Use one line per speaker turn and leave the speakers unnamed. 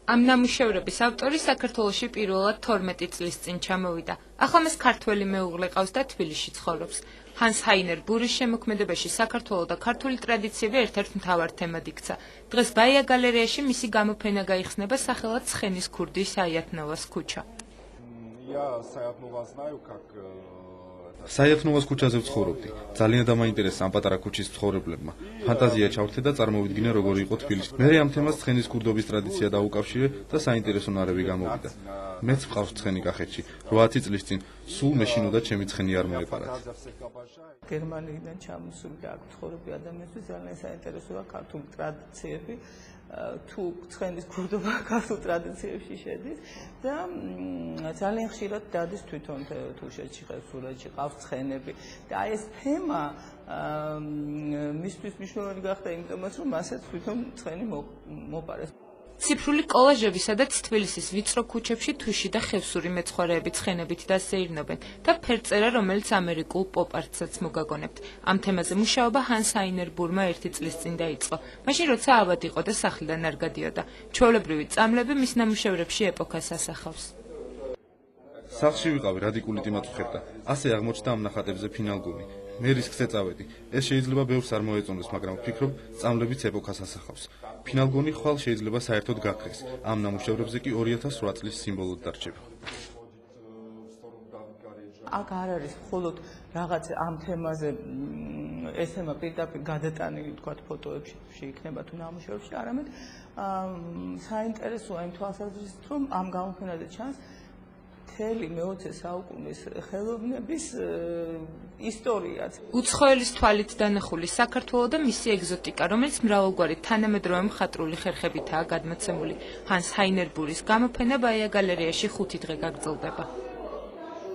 Am ნამუშევრების ავტორი საქართველოში პირველად 12 წლის წინ ჩამოვიდა. ახლა მას ქართველი მეუღლე ყავს და თბილისში ცხოვრობს. Hans Heiner ბურის შემოქმედებაში საქართველო და ქართული ტრადიციები ერთ-ერთ მთავარ თემად იქცა. დღეს ბაია გალერეაში მისი გამოფენა გაიხსნება სახელად ცხენის ქურდის საიათნოვას ქუჩა.
საიათნოვას ქუჩაზე ვცხოვრობდი. ძალიან დამაინტერესა ამ პატარა ქუჩის მცხოვრებლებმა. ფანტაზია ჩავთე და წარმოვიდგინე როგორი იყო თბილისი. მე ამ თემას ცხენის ქურდობის ტრადიცია დაუკავშირე და საინტერესო ნარევი გამოვიდა. მეც ვყავს ცხენი კახეთში. 8 წლის წინ სულ მეშინოდა ჩემი ცხენი არ მოეპარათ.
გერმანიიდან ჩამოსული და აქ ცხოვრობი ადამიანისთვის ძალიან საინტერესოა ქართული ტრადიციები. თუ ცხენის ქურდობა ქართულ ტრადიციებში შედის და ძალიან ხშირად დადის თვითონ თუშეთში, ხევსურეთში ყავს ცხენები და ეს თემა მისთვის მნიშვნელოვანი გახდა იმიტომაც რომ მასაც თვითონ ცხენი მოპარეს.
ციფრული კოლაჟები, სადაც თბილისის ვიწრო ქუჩებში თუში და ხევსური მეცხვარეები ცხენებით დასეირნობენ და ფერწერა, რომელიც ამერიკულ პოპ-არტსაც მოგაგონებთ. ამ თემაზე მუშაობა Hans Heiner ბურმა 1 წლის წინ დაიწყო. მაშინ როცა ავად იყო და სახლიდან არ გადიოდა. ჩვეულებრივი წამლები მის ნამუშევრებში ეპოქას ასახავს.
სახლში ვიყავი, რადიკულიტი მაწუხებდა. ასე აღმოჩნდა ამ ნახატებზე ფინალგონი. მე რისკზე წავედი. ეს შეიძლება ბევრს არ მოეწონოს, მაგრამ ვფიქრობ, წამლებიც ეპოქას ასახავს. ფინალგონი ხვალ შეიძლება საერთოდ გაქრეს. ამ ნამუშევრებზე კი 2008 წლის სიმბოლოდ დარჩება.
აქ არ არის მხოლოდ რაღაც ამ თემაზე ეს თემა პირდაპირ გადატანილი თქვათ ფოტოებში იქნება თუ ნამუშევრებში, არამედ საინტერესოა იმ თვალსაზრისით, რომ ამ გამოფენაზე ჩანს მთელი მე-20 საუკუნის ხელოვნების ისტორიაც.
უცხოელის თვალით დანახული საქართველო და მისი ეგზოტიკა, რომელიც მრავალგვარი თანამედროვე მხატვრული ხერხებითაა გადმოცემული. Hans Heiner ბურის გამოფენა ბაია გალერეაში 5 დღე გაგრძელდება.